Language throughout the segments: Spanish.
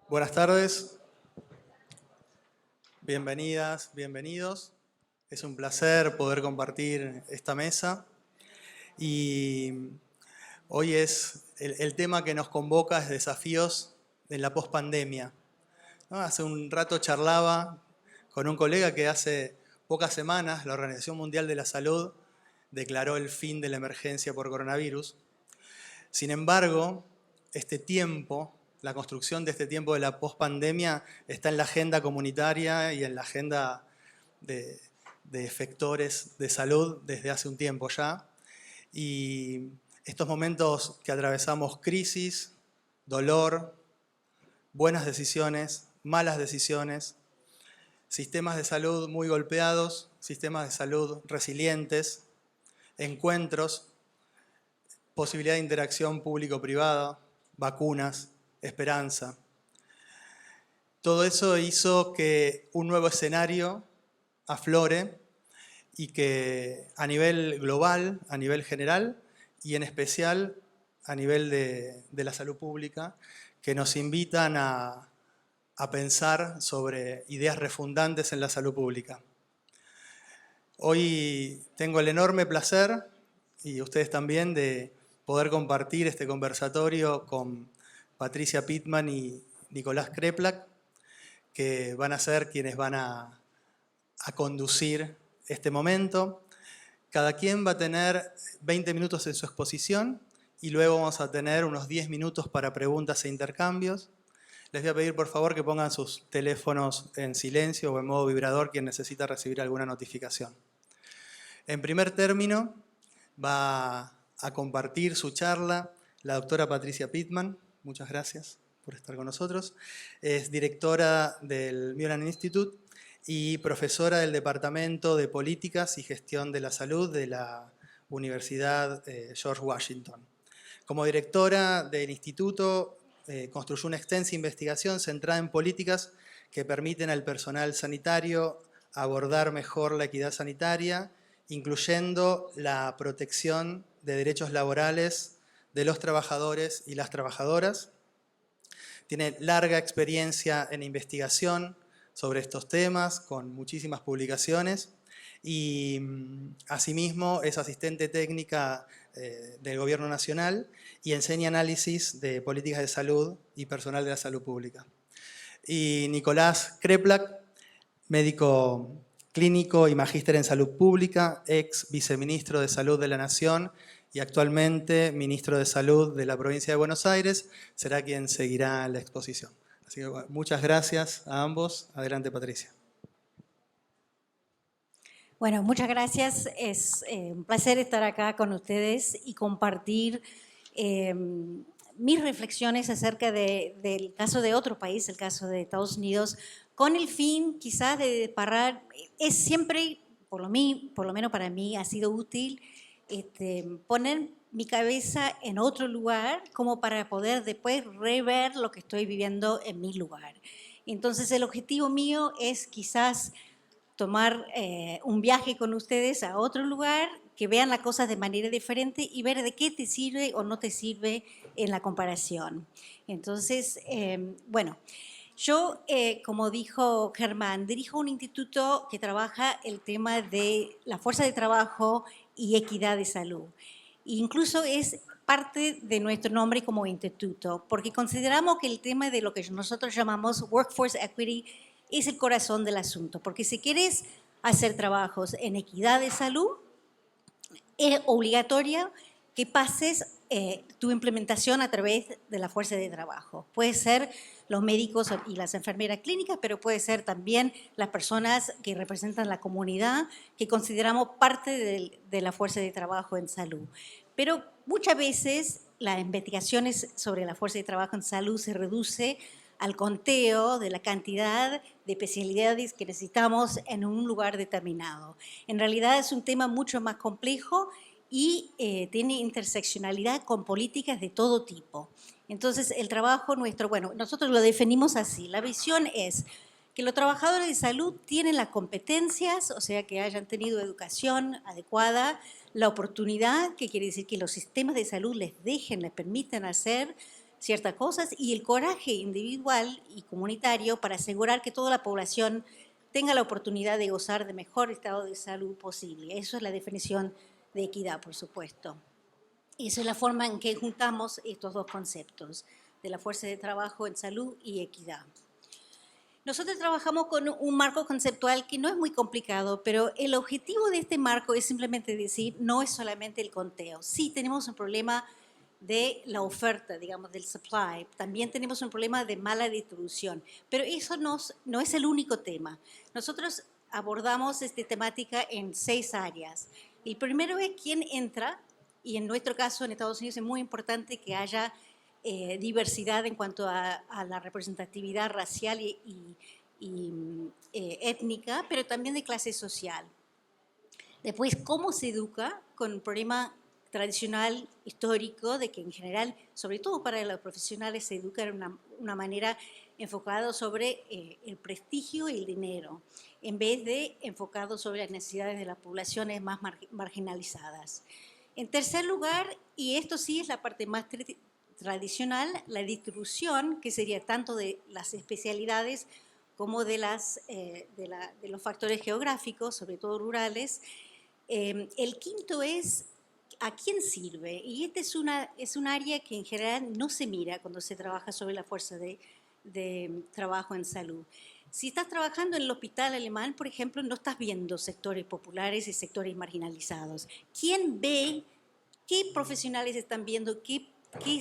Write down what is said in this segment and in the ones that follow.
Buenas tardes, bienvenidas, bienvenidos. Es un placer poder compartir esta mesa y hoy es el tema que nos convoca es desafíos en la pospandemia, ¿no? Hace un rato charlaba con un colega que hace pocas semanas la Organización Mundial de la Salud declaró el fin de la emergencia por coronavirus. Sin embargo, este tiempo, la construcción de este tiempo de la pospandemia está en la agenda comunitaria y en la agenda de efectores de salud desde hace un tiempo ya. Y estos momentos que atravesamos crisis, dolor, buenas decisiones, malas decisiones, sistemas de salud muy golpeados, sistemas de salud resilientes, encuentros, posibilidad de interacción público-privada, vacunas, esperanza. Todo eso hizo que un nuevo escenario aflore y que a nivel global, a nivel general y en especial a nivel de la salud pública, que nos invitan a pensar sobre ideas refundantes en la salud pública. Hoy tengo el enorme placer, y ustedes también, de poder compartir este conversatorio con Patricia Pittman y Nicolás Kreplak, que van a ser quienes van a conducir este momento. Cada quien va a tener 20 minutos en su exposición y luego vamos a tener unos 10 minutos para preguntas e intercambios. Les voy a pedir por favor que pongan sus teléfonos en silencio o en modo vibrador quien necesita recibir alguna notificación. En primer término, va a compartir su charla la doctora Patricia Pittman. Muchas gracias por estar con nosotros. Es directora del Mueller Institute y profesora del Departamento de Políticas y Gestión de la Salud de la Universidad George Washington. Como directora del instituto, construyó una extensa investigación centrada en políticas que permiten al personal sanitario abordar mejor la equidad sanitaria, incluyendo la protección de derechos laborales de los trabajadores y las trabajadoras. Tiene larga experiencia en investigación sobre estos temas, con muchísimas publicaciones, y asimismo es asistente técnica del Gobierno Nacional y enseña análisis de políticas de salud y personal de la salud pública. Y Nicolás Kreplak, médico clínico y magíster en salud pública, ex viceministro de Salud de la Nación y actualmente ministro de Salud de la provincia de Buenos Aires, será quien seguirá la exposición. Así que bueno, muchas gracias a ambos. Adelante, Patricia. Bueno, muchas gracias. Es un placer estar acá con ustedes y compartir mis reflexiones acerca del caso de otro país, el caso de Estados Unidos, con el fin quizás de parar. Es siempre, por lo menos para mí, ha sido útil poner mi cabeza en otro lugar como para poder después rever lo que estoy viviendo en mi lugar. Entonces el objetivo mío es quizás tomar un viaje con ustedes a otro lugar, que vean las cosas de manera diferente y ver de qué te sirve o no te sirve en la comparación. Entonces, bueno, yo, como dijo Germán, dirijo un instituto que trabaja el tema de la fuerza de trabajo y equidad de salud. Incluso es parte de nuestro nombre como instituto, porque consideramos que el tema de lo que nosotros llamamos Workforce Equity es el corazón del asunto, porque si quieres hacer trabajos en equidad de salud, es obligatorio que pases tu implementación a través de la fuerza de trabajo. Puede ser los médicos y las enfermeras clínicas, pero puede ser también las personas que representan la comunidad, que consideramos parte de la fuerza de trabajo en salud. Pero muchas veces las investigaciones sobre la fuerza de trabajo en salud se reduce al conteo de la cantidad de especialidades que necesitamos en un lugar determinado. En realidad es un tema mucho más complejo y tiene interseccionalidad con políticas de todo tipo. Entonces, el trabajo nuestro, bueno, nosotros lo definimos así. La visión es que los trabajadores de salud tienen las competencias, o sea, que hayan tenido educación adecuada, la oportunidad, que quiere decir que los sistemas de salud les permitan hacer ciertas cosas y el coraje individual y comunitario para asegurar que toda la población tenga la oportunidad de gozar de mejor estado de salud posible. Eso es la definición de equidad, por supuesto. Y esa es la forma en que juntamos estos dos conceptos, de la fuerza de trabajo en salud y equidad. Nosotros trabajamos con un marco conceptual que no es muy complicado, pero el objetivo de este marco es simplemente decir, no es solamente el conteo. Sí, tenemos un problema de la oferta, digamos, del supply. También tenemos un problema de mala distribución, pero eso no es el único tema. Nosotros abordamos esta temática en 6 áreas. El primero es quién entra, y en nuestro caso en Estados Unidos es muy importante que haya diversidad en cuanto a la representatividad racial y étnica, pero también de clase social. Después, cómo se educa con un problema tradicional, histórico, de que en general, sobre todo para los profesionales, se educa de una manera enfocada sobre el prestigio y el dinero, en vez de enfocado sobre las necesidades de las poblaciones más marginalizadas. En tercer lugar, y esto sí es la parte más tradicional, la distribución, que sería tanto de las especialidades como de los factores geográficos, sobre todo rurales. El quinto es a quién sirve, y este es un área que en general no se mira cuando se trabaja sobre la fuerza de trabajo en salud. Si estás trabajando en el hospital alemán, por ejemplo, no estás viendo sectores populares y sectores marginalizados. ¿Quién ve qué profesionales están viendo, qué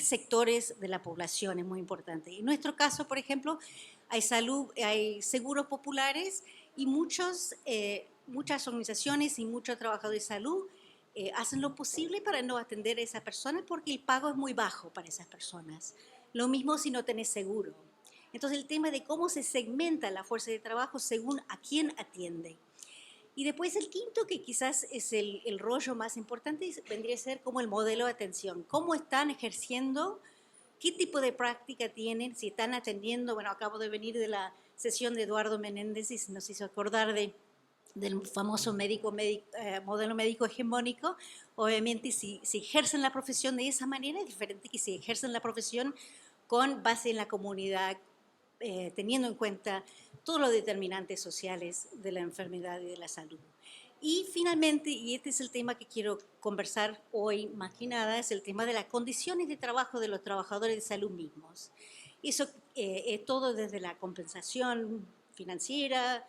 sectores de la población? Es muy importante. En nuestro caso, por ejemplo, hay seguros populares y muchas organizaciones y muchos trabajadores de salud hacen lo posible para no atender a esas personas porque el pago es muy bajo para esas personas. Lo mismo si no tenés seguro. Entonces el tema de cómo se segmenta la fuerza de trabajo según a quién atiende. Y después el quinto, que quizás es el rollo más importante, vendría a ser como el modelo de atención. ¿Cómo están ejerciendo? ¿Qué tipo de práctica tienen? Si están atendiendo, bueno, acabo de venir de la sesión de Eduardo Menéndez y nos hizo acordar del famoso modelo médico hegemónico. Obviamente, si ejercen la profesión de esa manera, es diferente que si ejercen la profesión con base en la comunidad, teniendo en cuenta todos los determinantes sociales de la enfermedad y de la salud. Y finalmente, y este es el tema que quiero conversar hoy más que nada, es el tema de las condiciones de trabajo de los trabajadores de salud mismos. Eso es todo desde la compensación financiera,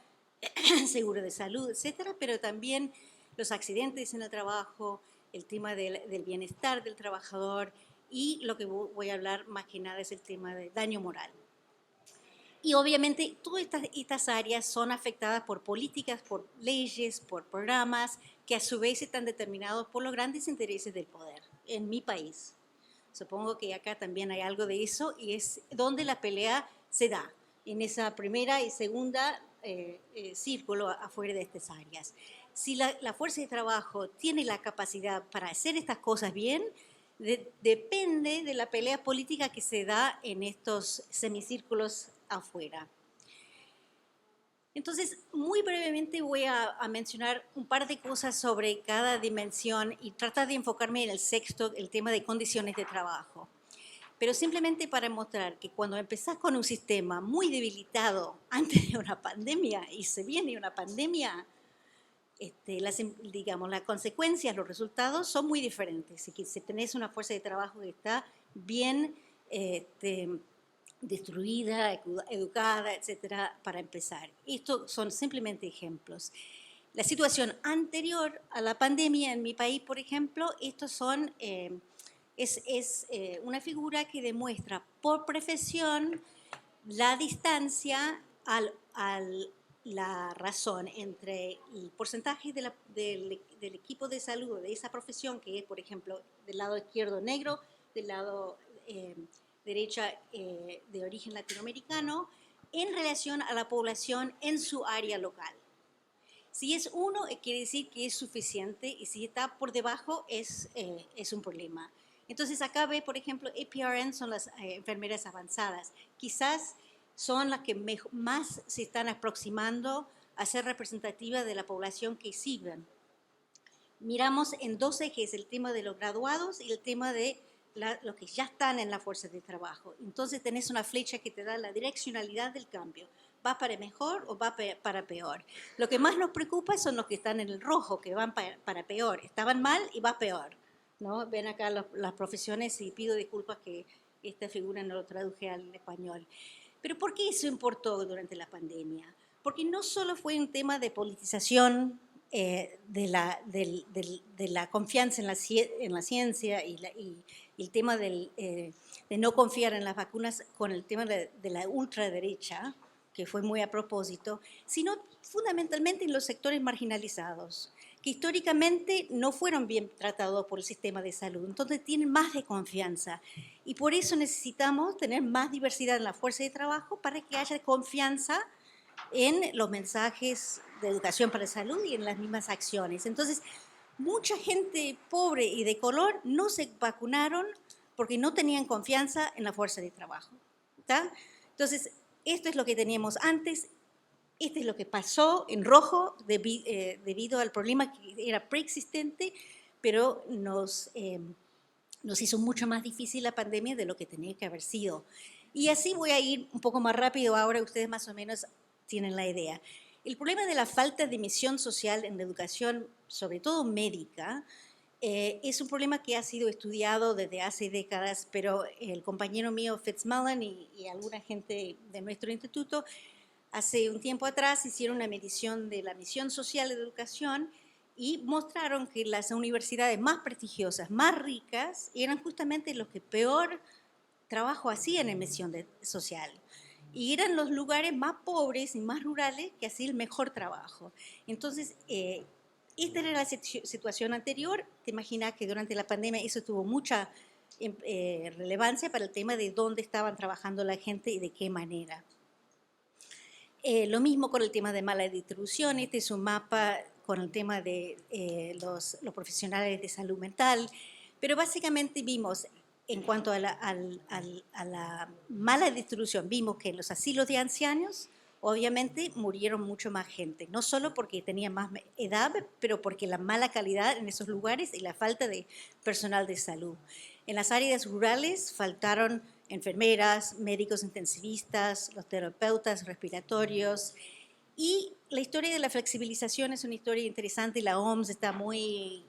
seguro de salud, etcétera, pero también los accidentes en el trabajo, el tema del bienestar del trabajador y lo que voy a hablar más que nada es el tema de daño moral. Y obviamente todas estas áreas son afectadas por políticas, por leyes, por programas que a su vez están determinados por los grandes intereses del poder en mi país. Supongo que acá también hay algo de eso y es donde la pelea se da, en esa primera y segunda círculo afuera de estas áreas. Si la fuerza de trabajo tiene la capacidad para hacer estas cosas bien, depende de la pelea política que se da en estos semicírculos afuera. Entonces, muy brevemente voy a mencionar un par de cosas sobre cada dimensión y tratar de enfocarme en el sexto, el tema de condiciones de trabajo. Pero simplemente para mostrar que cuando empezás con un sistema muy debilitado antes de una pandemia y se viene una pandemia, las consecuencias, los resultados son muy diferentes. Si tenés una fuerza de trabajo que está bien destruida, educada, etcétera, para empezar. Estos son simplemente ejemplos. La situación anterior a la pandemia en mi país, por ejemplo, estos son, es una figura que demuestra por profesión la distancia la razón entre el porcentaje del equipo de salud de esa profesión, que es, por ejemplo, del lado izquierdo negro, del lado derecha de origen latinoamericano, en relación a la población en su área local. Si es 1, quiere decir que es suficiente, y si está por debajo, es un problema. Entonces, acá ve, por ejemplo, APRN son las enfermeras avanzadas. Quizás son las que más se están aproximando a ser representativas de la población que sirven. Miramos en 2 ejes, el tema de los graduados y el tema de los que ya están en la fuerza de trabajo. Entonces tenés una flecha que te da la direccionalidad del cambio. ¿Va para mejor o va para peor? Lo que más nos preocupa son los que están en el rojo, que van para peor. Estaban mal y va peor, ¿no? Ven acá las profesiones y pido disculpas que esta figura no lo traduje al español. Pero ¿por qué eso importó durante la pandemia? Porque no solo fue un tema de politización de la confianza en la ciencia y el tema de no confiar en las vacunas con el tema de la ultraderecha, que fue muy a propósito, sino fundamentalmente en los sectores marginalizados, que históricamente no fueron bien tratados por el sistema de salud, entonces tienen más desconfianza. Y por eso necesitamos tener más diversidad en la fuerza de trabajo para que haya confianza en los mensajes de educación para la salud y en las mismas acciones. Entonces, mucha gente pobre y de color no se vacunaron porque no tenían confianza en la fuerza de trabajo. ¿Está? Entonces, esto es lo que teníamos antes, esto es lo que pasó en rojo debido al problema que era preexistente, pero nos hizo mucho más difícil la pandemia de lo que tenía que haber sido. Y así voy a ir un poco más rápido, ahora ustedes más o menos tienen la idea. El problema de la falta de misión social en la educación, sobre todo médica, es un problema que ha sido estudiado desde hace décadas, pero el compañero mío Fitzmullen y alguna gente de nuestro instituto hace un tiempo atrás hicieron una medición de la misión social de educación y mostraron que las universidades más prestigiosas, más ricas, eran justamente los que peor trabajo hacían en misión social. Y eran los lugares más pobres y más rurales que hacían el mejor trabajo. Entonces, esta era la situación anterior. Te imaginas que durante la pandemia eso tuvo mucha relevancia para el tema de dónde estaban trabajando la gente y de qué manera. Lo mismo con el tema de mala distribución. Este es un mapa con el tema de los profesionales de salud mental. Pero básicamente vimos, en cuanto a la mala distribución, vimos que en los asilos de ancianos, obviamente, murieron mucho más gente. No solo porque tenían más edad, pero porque la mala calidad en esos lugares y la falta de personal de salud. En las áreas rurales faltaron enfermeras, médicos intensivistas, los terapeutas respiratorios. Y la historia de la flexibilización es una historia interesante. La OMS está muy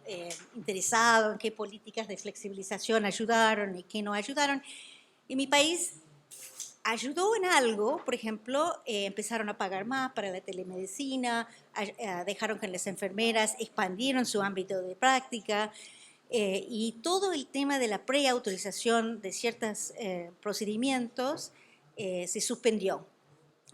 interesada en qué políticas de flexibilización ayudaron y qué no ayudaron. En mi país ayudó en algo, por ejemplo, empezaron a pagar más para la telemedicina, dejaron que las enfermeras expandieron su ámbito de práctica, y todo el tema de la preautorización de ciertos procedimientos se suspendió.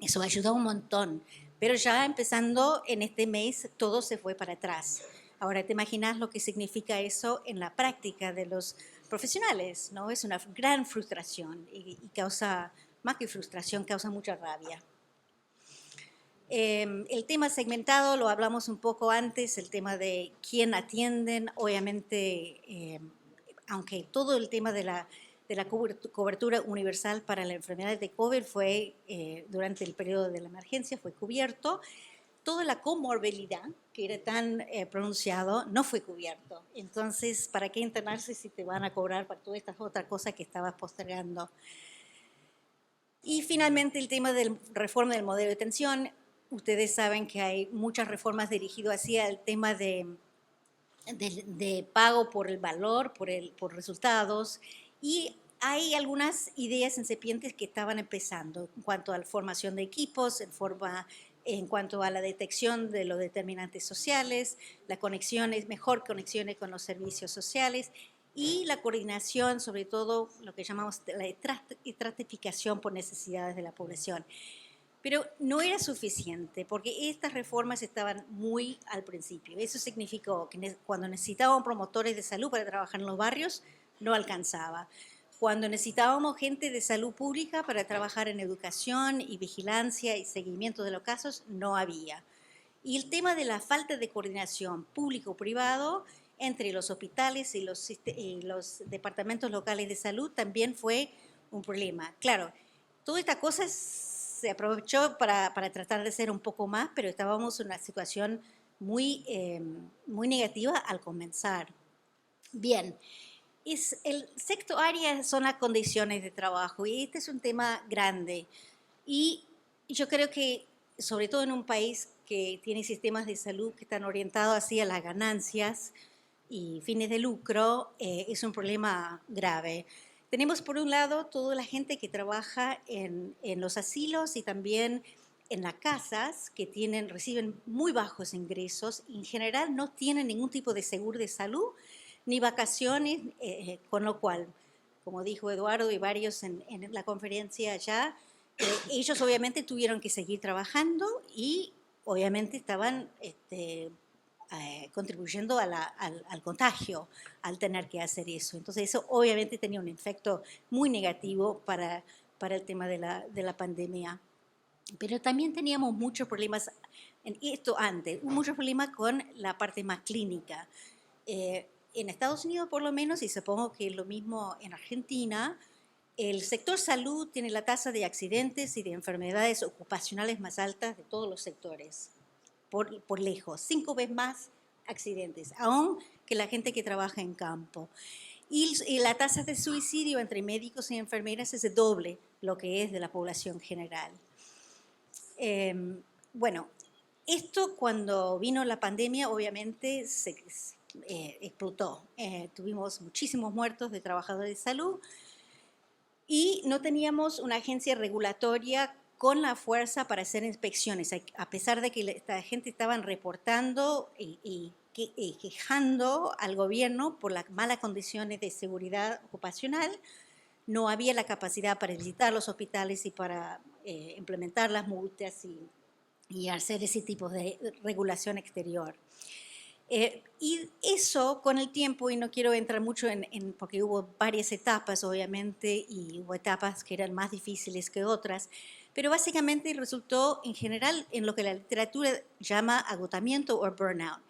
Eso ayudó un montón, pero ya empezando en este mes todo se fue para atrás. Ahora te imaginas lo que significa eso en la práctica de los profesionales, ¿no? Es una gran frustración y causa, más que frustración, causa mucha rabia. El tema segmentado lo hablamos un poco antes, el tema de quién atienden, obviamente, aunque todo el tema de la cobertura universal para la enfermedad de COVID fue, durante el periodo de la emergencia, fue cubierto, toda la comorbilidad, que era tan pronunciado, no fue cubierto. Entonces, ¿para qué internarse si te van a cobrar para todas estas otras cosas que estabas postergando? Y finalmente el tema de la reforma del modelo de atención. Ustedes saben que hay muchas reformas dirigidas hacia el tema de pago por el valor, por resultados, y hay algunas ideas incipientes que estaban empezando en cuanto a la formación de equipos, en cuanto a la detección de los determinantes sociales, mejor conexiones con los servicios sociales y la coordinación, sobre todo lo que llamamos la estratificación por necesidades de la población. Pero no era suficiente, porque estas reformas estaban muy al principio. Eso significó que cuando necesitábamos promotores de salud para trabajar en los barrios, no alcanzaba. Cuando necesitábamos gente de salud pública para trabajar en educación y vigilancia y seguimiento de los casos, no había. Y el tema de la falta de coordinación público-privado entre los hospitales y los departamentos locales de salud también fue un problema. Claro, todas estas cosas se aprovechó para tratar de ser un poco más, pero estábamos en una situación muy negativa al comenzar. Bien, El sexto área son las condiciones de trabajo y este es un tema grande. Y yo creo que, sobre todo en un país que tiene sistemas de salud que están orientados hacia las ganancias y fines de lucro, es un problema grave. Tenemos, por un lado, toda la gente que trabaja en los asilos y también en las casas, que reciben muy bajos ingresos y en general no tienen ningún tipo de seguro de salud ni vacaciones, con lo cual, como dijo Eduardo y varios en la conferencia allá, ellos obviamente tuvieron que seguir trabajando y obviamente estaban contribuyendo al contagio al tener que hacer eso. Entonces eso obviamente tenía un efecto muy negativo para el tema de la pandemia. Pero también teníamos muchos problemas, muchos problemas con la parte más clínica. En Estados Unidos, por lo menos, y supongo que es lo mismo en Argentina, el sector salud tiene la tasa de accidentes y de enfermedades ocupacionales más altas de todos los sectores, por lejos, 5 veces más accidentes, aún que la gente que trabaja en campo. Y la tasa de suicidio entre médicos y enfermeras es el doble lo que es de la población general. Bueno, esto cuando vino la pandemia obviamente explotó. Tuvimos muchísimos muertos de trabajadores de salud y no teníamos una agencia regulatoria con la fuerza para hacer inspecciones, a pesar de que esta gente estaban reportando y quejando al gobierno por las malas condiciones de seguridad ocupacional. No había la capacidad para visitar los hospitales y para implementar las multas y hacer ese tipo de regulación exterior. Y eso con el tiempo, y no quiero entrar mucho porque hubo varias etapas obviamente, y hubo etapas que eran más difíciles que otras, pero básicamente resultó en general en lo que la literatura llama agotamiento o burnout.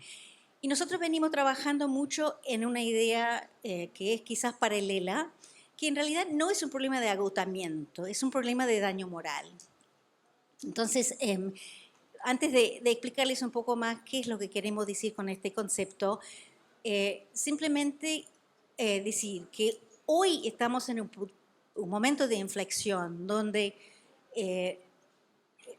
Y nosotros venimos trabajando mucho en una idea que es quizás paralela, que en realidad no es un problema de agotamiento, es un problema de daño moral. Entonces, antes de explicarles un poco más qué es lo que queremos decir con este concepto, simplemente decir que hoy estamos en un momento de inflexión donde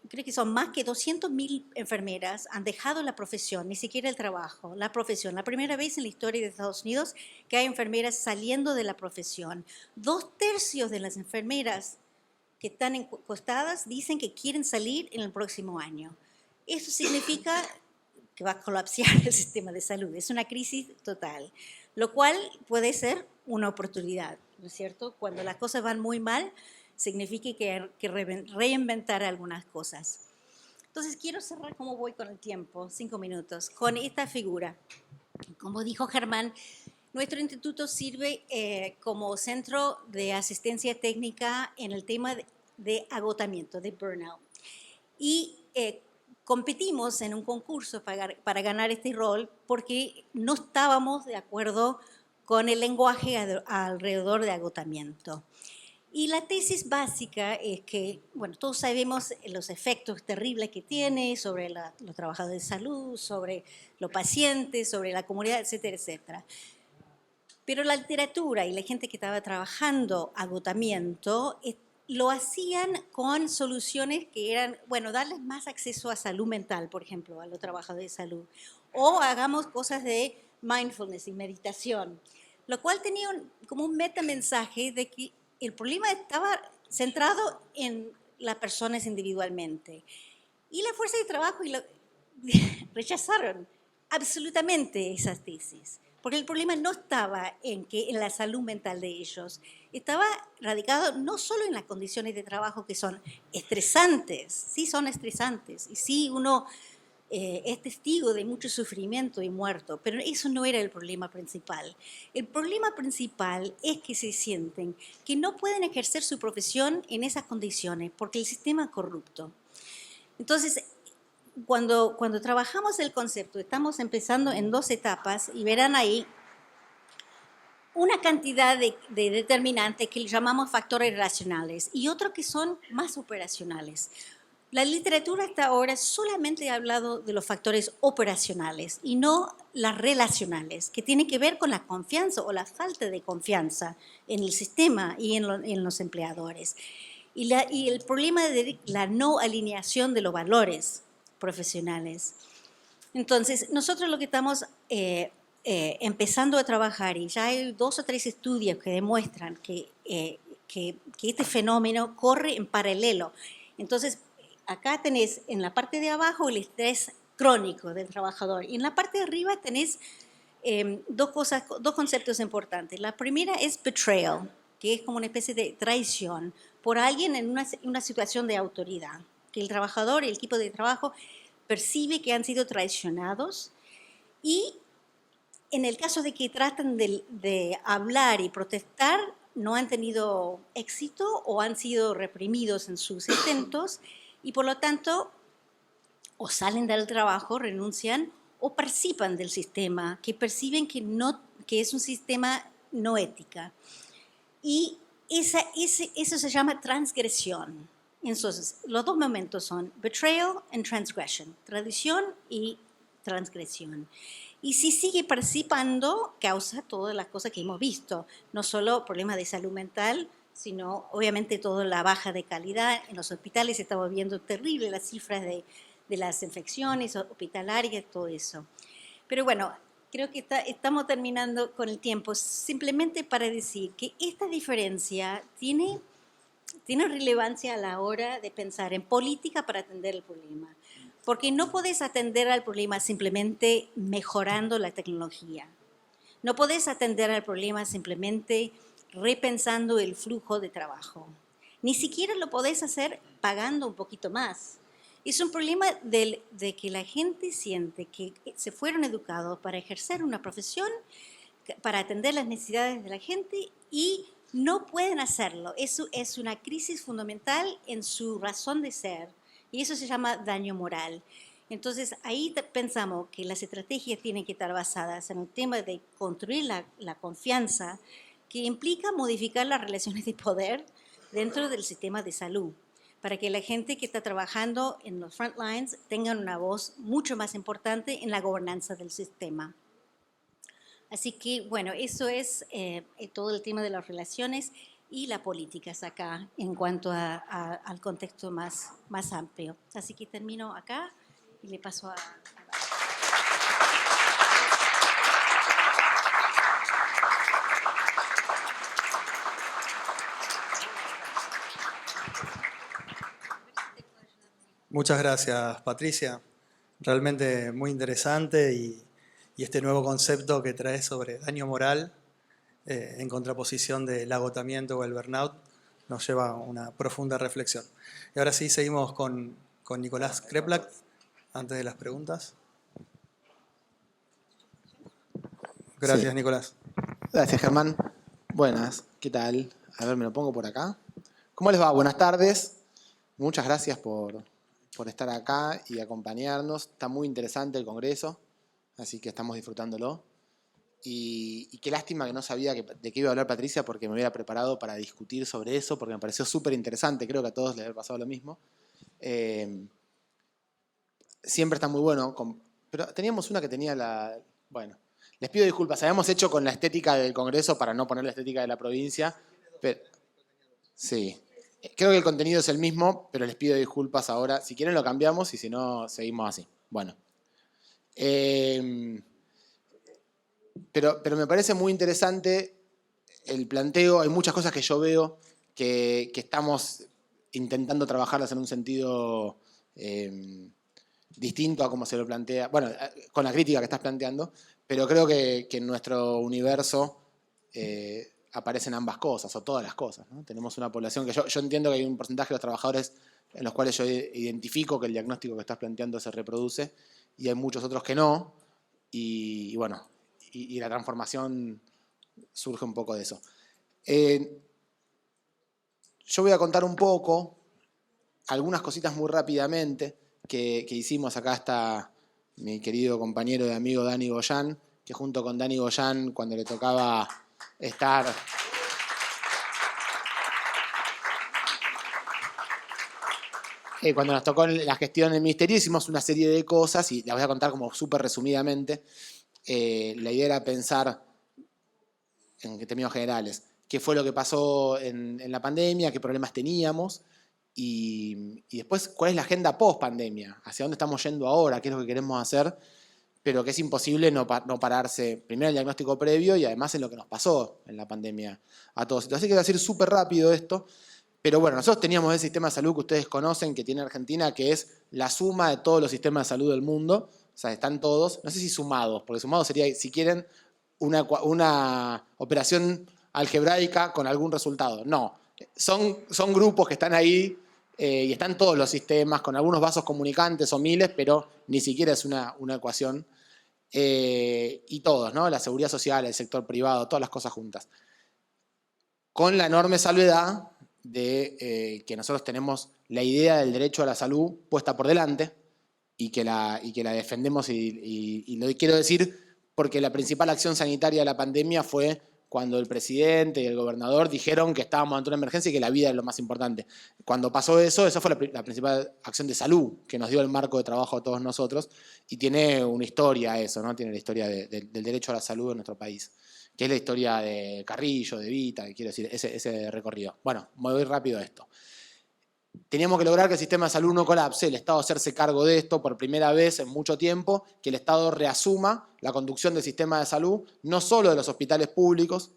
creo que son más que 200.000 enfermeras han dejado la profesión, ni siquiera el trabajo, la profesión. La primera vez en la historia de Estados Unidos que hay enfermeras saliendo de la profesión. 2/3 de las enfermeras que están encuestadas dicen que quieren salir en el próximo año. Eso significa que va a colapsar el sistema de salud. Es una crisis total, lo cual puede ser una oportunidad, ¿no es cierto? Cuando las cosas van muy mal, significa que reinventar algunas cosas. Entonces, quiero cerrar, como voy con el tiempo, 5 minutos, con esta figura. Como dijo Germán, nuestro instituto sirve como centro de asistencia técnica en el tema de agotamiento, de burnout. Y competimos en un concurso para ganar este rol porque no estábamos de acuerdo con el lenguaje alrededor de agotamiento. Y la tesis básica es que, bueno, todos sabemos los efectos terribles que tiene sobre los trabajadores de salud, sobre los pacientes, sobre la comunidad, etcétera, etcétera. Pero la literatura y la gente que estaba trabajando agotamiento lo hacían con soluciones que eran, bueno, darles más acceso a salud mental, por ejemplo, a los trabajadores de salud. O hagamos cosas de mindfulness y meditación, lo cual tenía como un metamensaje de que el problema estaba centrado en las personas individualmente. Y la fuerza de trabajo rechazaron absolutamente esas tesis, porque el problema no estaba en la salud mental de ellos, estaba radicado no solo en las condiciones de trabajo que son estresantes, sí son estresantes, y sí uno es testigo de mucho sufrimiento y muerto, pero eso no era el problema principal. El problema principal es que se sienten que no pueden ejercer su profesión en esas condiciones porque el sistema es corrupto. Entonces, cuando trabajamos el concepto, estamos empezando en 2 etapas y verán ahí una cantidad de determinantes que llamamos factores racionales y otros que son más operacionales. La literatura hasta ahora solamente ha hablado de los factores operacionales y no las relacionales, que tienen que ver con la confianza o la falta de confianza en el sistema y en los empleadores. Y el problema de la no alineación de los valores profesionales. Entonces, nosotros lo que estamos empezando a trabajar, y ya hay 2 o 3 estudios que demuestran que este fenómeno corre en paralelo. Entonces, acá tenés en la parte de abajo el estrés crónico del trabajador y en la parte de arriba tenés dos conceptos importantes. La primera es betrayal, que es como una especie de traición por alguien en una situación de autoridad, que el trabajador y el equipo de trabajo percibe que han sido traicionados y en el caso de que tratan de hablar y protestar, no han tenido éxito o han sido reprimidos en sus intentos y por lo tanto o salen del trabajo, renuncian o participan del sistema, que perciben que es un sistema no ética. Y eso se llama transgresión. Entonces, los dos momentos son betrayal and transgression, traición y transgresión. Y si sigue participando, causa todas las cosas que hemos visto, no solo problemas de salud mental, sino obviamente toda la baja de calidad. En los hospitales estamos viendo terrible las cifras de las infecciones hospitalarias, todo eso. Pero bueno, creo que estamos terminando con el tiempo, simplemente para decir que esta diferencia tiene relevancia a la hora de pensar en política para atender el problema. Porque no podés atender al problema simplemente mejorando la tecnología. No podés atender al problema simplemente repensando el flujo de trabajo. Ni siquiera lo podés hacer pagando un poquito más. Es un problema de que la gente siente que se fueron educados para ejercer una profesión, para atender las necesidades de la gente y no pueden hacerlo. Eso es una crisis fundamental en su razón de ser y eso se llama daño moral. Entonces, ahí pensamos que las estrategias tienen que estar basadas en el tema de construir la confianza, que implica modificar las relaciones de poder dentro del sistema de salud, para que la gente que está trabajando en los front lines tengan una voz mucho más importante en la gobernanza del sistema. Así que, bueno, eso es todo el tema de las relaciones y la política es acá en cuanto al contexto más amplio. Así que termino acá y le paso a... Muchas gracias, Patricia. Realmente muy interesante y este nuevo concepto que traes sobre daño moral en contraposición del agotamiento o el burnout nos lleva a una profunda reflexión. Y ahora sí, seguimos con Nicolás Kreplak, antes de las preguntas. Gracias, sí. Nicolás. Gracias, Germán. Buenas, ¿qué tal? A ver, me lo pongo por acá. ¿Cómo les va? Buenas tardes. Muchas gracias por estar acá y acompañarnos. Está muy interesante el congreso, así que estamos disfrutándolo. Y qué lástima que no sabía de qué iba a hablar Patricia, porque me hubiera preparado para discutir sobre eso, porque me pareció súper interesante. Creo que a todos les ha pasado lo mismo. Siempre está muy bueno. Pero teníamos una que tenía Bueno, les pido disculpas. Habíamos hecho con la estética del congreso para no poner la estética de la provincia. Pero, sí. Creo que el contenido es el mismo, pero les pido disculpas ahora. Si quieren lo cambiamos y si no, seguimos así. Bueno. Pero me parece muy interesante el planteo. Hay muchas cosas que yo veo que estamos intentando trabajarlas en un sentido distinto a cómo se lo plantea. Bueno, con la crítica que estás planteando, pero creo que en nuestro universo aparecen ambas cosas, o todas las cosas, ¿no? Tenemos una población que yo entiendo que hay un porcentaje de los trabajadores en los cuales yo identifico que el diagnóstico que estás planteando se reproduce, y hay muchos otros que no, y bueno, y la transformación surge un poco de eso. Yo voy a contar un poco, algunas cositas muy rápidamente, que hicimos. Acá está mi querido compañero y amigo Dani Goyan, que junto con Dani Goyan, cuando le tocaba estar cuando nos tocó la gestión en el ministerio hicimos una serie de cosas y las voy a contar como súper resumidamente. La idea era pensar en términos generales qué fue lo que pasó en la pandemia, qué problemas teníamos y después cuál es la agenda post pandemia, hacia dónde estamos yendo ahora, qué es lo que queremos hacer, pero que es imposible no pararse primero en el diagnóstico previo y además en lo que nos pasó en la pandemia a todos. Así que voy a decir súper rápido esto, pero bueno, nosotros teníamos el sistema de salud que ustedes conocen, que tiene Argentina, que es la suma de todos los sistemas de salud del mundo, o sea, están todos, no sé si sumados, porque sumados sería, si quieren, una operación algebraica con algún resultado. No, son grupos que están ahí y están todos los sistemas con algunos vasos comunicantes o miles, pero ni siquiera es una ecuación. Y todos, ¿no? La seguridad social, el sector privado, todas las cosas juntas. Con la enorme salvedad de que nosotros tenemos la idea del derecho a la salud puesta por delante y que la defendemos y lo quiero decir porque la principal acción sanitaria de la pandemia fue cuando el presidente y el gobernador dijeron que estábamos ante una emergencia y que la vida es lo más importante. Cuando pasó eso, esa fue la principal acción de salud que nos dio el marco de trabajo a todos nosotros y tiene una historia eso, ¿no? Tiene la historia del derecho a la salud en nuestro país, que es la historia de Carrillo, de Evita, quiero decir, ese recorrido. Bueno, me voy rápido a esto. Teníamos que lograr que el sistema de salud no colapse, el Estado hacerse cargo de esto por primera vez en mucho tiempo, que el Estado reasuma la conducción del sistema de salud, no solo de los hospitales públicos,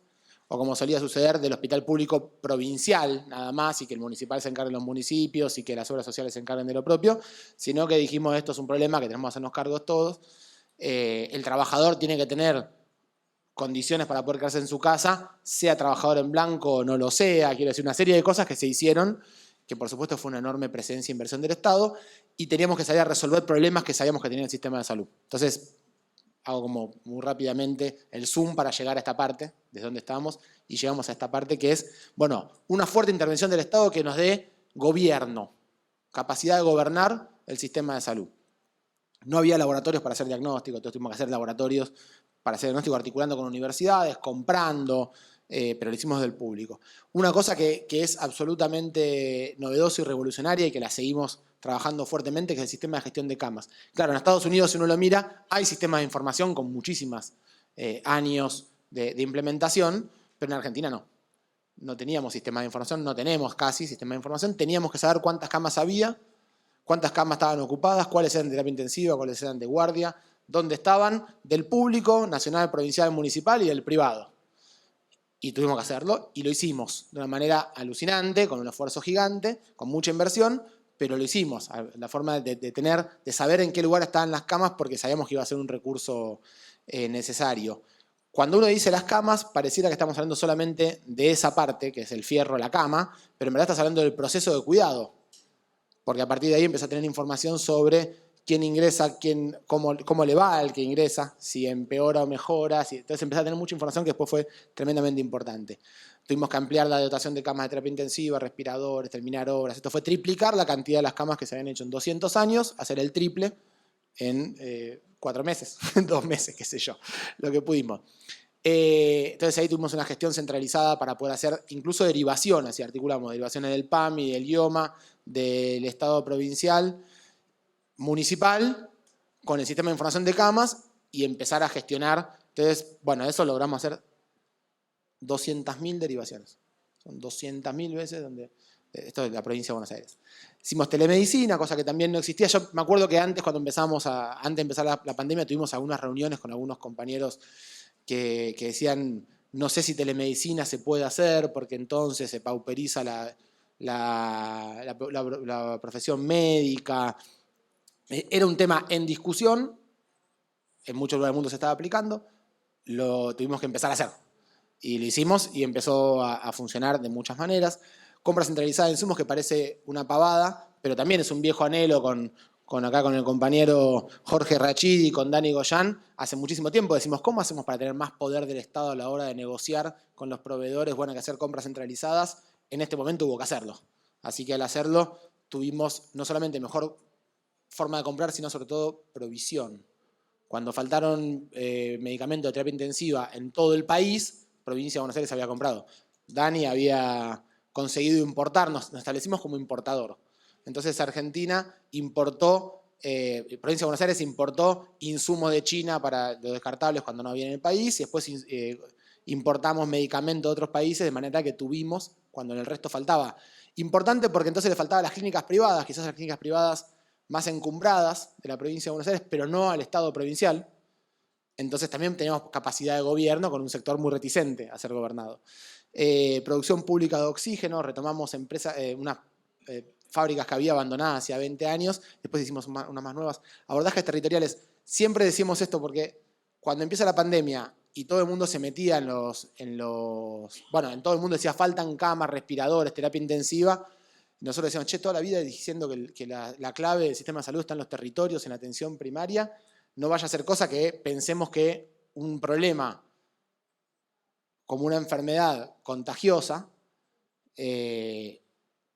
o como solía suceder, del hospital público provincial nada más, y que el municipal se encargue de los municipios y que las obras sociales se encarguen de lo propio, sino que dijimos esto es un problema que tenemos que hacernos cargos todos. El trabajador tiene que tener condiciones para poder quedarse en su casa, sea trabajador en blanco o no lo sea, quiero decir, una serie de cosas que se hicieron que por supuesto fue una enorme presencia e inversión del Estado, y teníamos que salir a resolver problemas que sabíamos que tenía el sistema de salud. Entonces, hago como muy rápidamente el zoom para llegar a esta parte, desde donde estábamos, y llegamos a esta parte que es, bueno, una fuerte intervención del Estado que nos dé gobierno, capacidad de gobernar el sistema de salud. No había laboratorios para hacer diagnóstico, entonces tuvimos que hacer laboratorios para hacer diagnóstico articulando con universidades, comprando, pero lo hicimos del público. Una cosa que es absolutamente novedosa y revolucionaria y que la seguimos trabajando fuertemente, que es el sistema de gestión de camas. Claro, en Estados Unidos, si uno lo mira, hay sistemas de información con muchísimos años de implementación, pero en Argentina no. No teníamos sistema de información, no tenemos casi sistema de información, teníamos que saber cuántas camas había, cuántas camas estaban ocupadas, cuáles eran de terapia intensiva, cuáles eran de guardia, dónde estaban, del público, nacional, provincial, municipal y del privado. Y tuvimos que hacerlo, y lo hicimos de una manera alucinante, con un esfuerzo gigante, con mucha inversión, pero lo hicimos. La forma de saber en qué lugar estaban las camas, porque sabíamos que iba a ser un recurso necesario. Cuando uno dice las camas, pareciera que estamos hablando solamente de esa parte, que es el fierro, la cama, pero en verdad estás hablando del proceso de cuidado, porque a partir de ahí empieza a tener información sobre quién ingresa, cómo le va al que ingresa, si empeora o mejora. Entonces empezó a tener mucha información que después fue tremendamente importante. Tuvimos que ampliar la dotación de camas de terapia intensiva, respiradores, terminar obras. Esto fue triplicar la cantidad de las camas que se habían hecho en 200 años, hacer el triple en 4 meses, 2 meses, qué sé yo, lo que pudimos. Entonces ahí tuvimos una gestión centralizada para poder hacer incluso derivaciones, así articulamos derivaciones del PAMI, del IOMA, del Estado provincial, municipal, con el sistema de información de camas y empezar a gestionar. Entonces, bueno, eso logramos hacer 200.000 derivaciones. Son 200.000 veces donde... Esto es la provincia de Buenos Aires. Hicimos telemedicina, cosa que también no existía. Yo me acuerdo que antes, cuando antes de empezar la pandemia, tuvimos algunas reuniones con algunos compañeros que decían, no sé si telemedicina se puede hacer, porque entonces se pauperiza la profesión médica. Era un tema en discusión, en muchos lugares del mundo se estaba aplicando, lo tuvimos que empezar a hacer. Y lo hicimos y empezó a funcionar de muchas maneras. Compra centralizada de insumos, que parece una pavada, pero también es un viejo anhelo con el compañero Jorge Rachidi y con Dani Goyan. Hace muchísimo tiempo decimos, ¿cómo hacemos para tener más poder del Estado a la hora de negociar con los proveedores? Bueno, hay que hacer compras centralizadas. En este momento hubo que hacerlo. Así que al hacerlo tuvimos no solamente mejor forma de comprar, sino sobre todo provisión. Cuando faltaron medicamentos de terapia intensiva en todo el país, provincia de Buenos Aires había comprado. Dani había conseguido importar, nos establecimos como importador. Entonces Argentina importó, Provincia de Buenos Aires importó insumos de China para los descartables cuando no había en el país y después importamos medicamentos de otros países de manera que tuvimos cuando en el resto faltaba. Importante porque entonces le faltaban las clínicas privadas, quizás las clínicas privadas más encumbradas de la provincia de Buenos Aires, pero no al Estado provincial. Entonces también teníamos capacidad de gobierno con un sector muy reticente a ser gobernado. Producción pública de oxígeno, retomamos unas fábricas que había abandonadas hacía 20 años, después hicimos unas más nuevas. Abordajes territoriales, siempre decimos esto porque cuando empieza la pandemia y todo el mundo se metía bueno, en todo el mundo decía faltan camas, respiradores, terapia intensiva. Nosotros decíamos, che, toda la vida diciendo que la clave del sistema de salud está en los territorios, en la atención primaria. No vaya a ser cosa que pensemos que un problema como una enfermedad contagiosa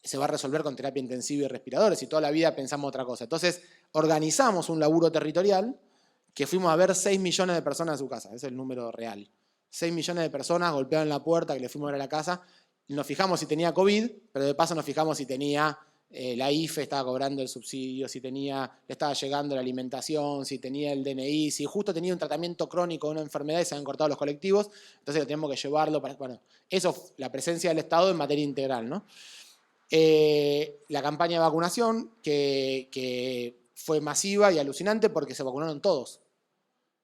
se va a resolver con terapia intensiva y respiradores y toda la vida pensamos otra cosa. Entonces organizamos un laburo territorial que fuimos a ver 6 millones de personas en su casa, ese es el número real. 6 millones de personas golpearon la puerta que le fuimos a ver a la casa. Nos fijamos si tenía COVID, pero de paso nos fijamos si tenía la IFE, estaba cobrando el subsidio, si le estaba llegando la alimentación, si tenía el DNI, si justo tenía un tratamiento crónico de una enfermedad y se habían cortado los colectivos, entonces lo tenemos que llevarlo para... Bueno, eso, la presencia del Estado en materia integral, ¿no? La campaña de vacunación, que fue masiva y alucinante porque se vacunaron todos.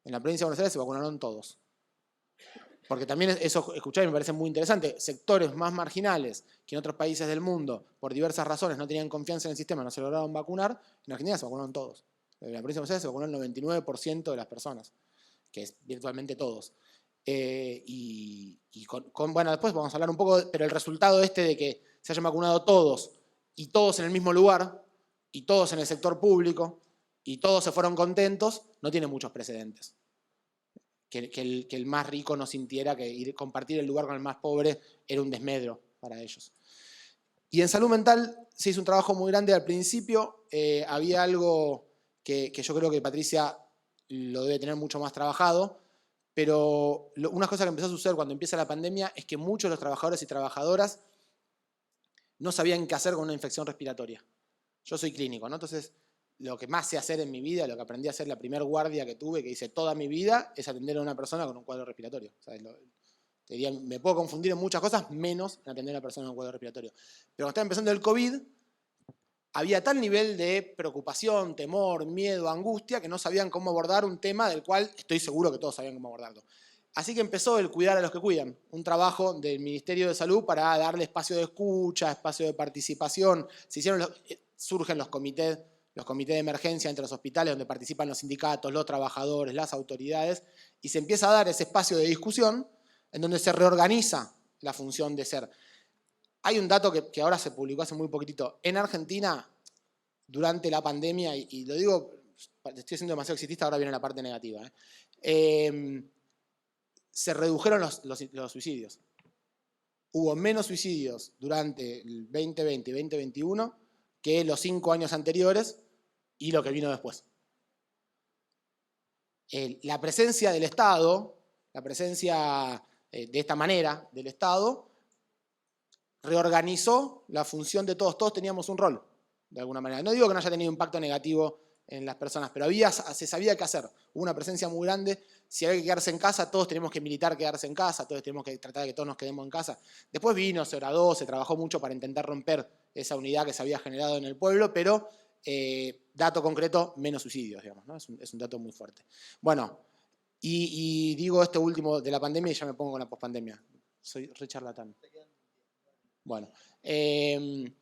En la provincia de Buenos Aires se vacunaron todos. Porque también eso, escuchar, me parece muy interesante. Sectores más marginales que en otros países del mundo, por diversas razones, no tenían confianza en el sistema, no se lograron vacunar. En Argentina se vacunaron todos. En la provincia de Buenos Aires se vacunó el 99% de las personas, que es virtualmente todos. Bueno, después vamos a hablar un poco, pero el resultado de que se hayan vacunado todos, y todos en el mismo lugar, y todos en el sector público, y todos se fueron contentos, no tiene muchos precedentes. Que el más rico no sintiera que compartir el lugar con el más pobre era un desmedro para ellos. Y en salud mental se hizo un trabajo muy grande al principio. Había algo que yo creo que Patricia lo debe tener mucho más trabajado, pero una cosa que empezó a suceder cuando empieza la pandemia es que muchos de los trabajadores y trabajadoras no sabían qué hacer con una infección respiratoria. Yo soy clínico, ¿no? Entonces, lo que más sé hacer en mi vida, lo que aprendí a hacer la primer guardia que tuve, que hice toda mi vida, es atender a una persona con un cuadro respiratorio. O sea, te diría, me puedo confundir en muchas cosas, menos en atender a una persona con un cuadro respiratorio. Pero cuando estaba empezando el COVID, había tal nivel de preocupación, temor, miedo, angustia, que no sabían cómo abordar un tema del cual estoy seguro que todos sabían cómo abordarlo. Así que empezó el cuidar a los que cuidan, un trabajo del Ministerio de Salud para darle espacio de escucha, espacio de participación. Surgen los comités de emergencia entre los hospitales donde participan los sindicatos, los trabajadores, las autoridades, y se empieza a dar ese espacio de discusión en donde se reorganiza la función de ser. Hay un dato que ahora se publicó hace muy poquitito. En Argentina, durante la pandemia, y lo digo, estoy siendo demasiado exitista, ahora viene la parte negativa, se redujeron los suicidios. Hubo menos suicidios durante el 2020 y 2021 que los 5 años anteriores y lo que vino después. La presencia del Estado, la presencia de esta manera del Estado, reorganizó la función de todos. Todos teníamos un rol, de alguna manera. No digo que no haya tenido impacto negativo en las personas, pero se sabía qué hacer. Hubo una presencia muy grande. Si había que quedarse en casa, todos teníamos que militar quedarse en casa, todos tenemos que tratar de que todos nos quedemos en casa. Después vino, se horadó, se trabajó mucho para intentar romper esa unidad que se había generado en el pueblo, pero dato concreto, menos suicidios, digamos, ¿no? Es un dato muy fuerte. Bueno, y digo esto último de la pandemia y ya me pongo con la pospandemia. Soy re charlatán. Bueno, este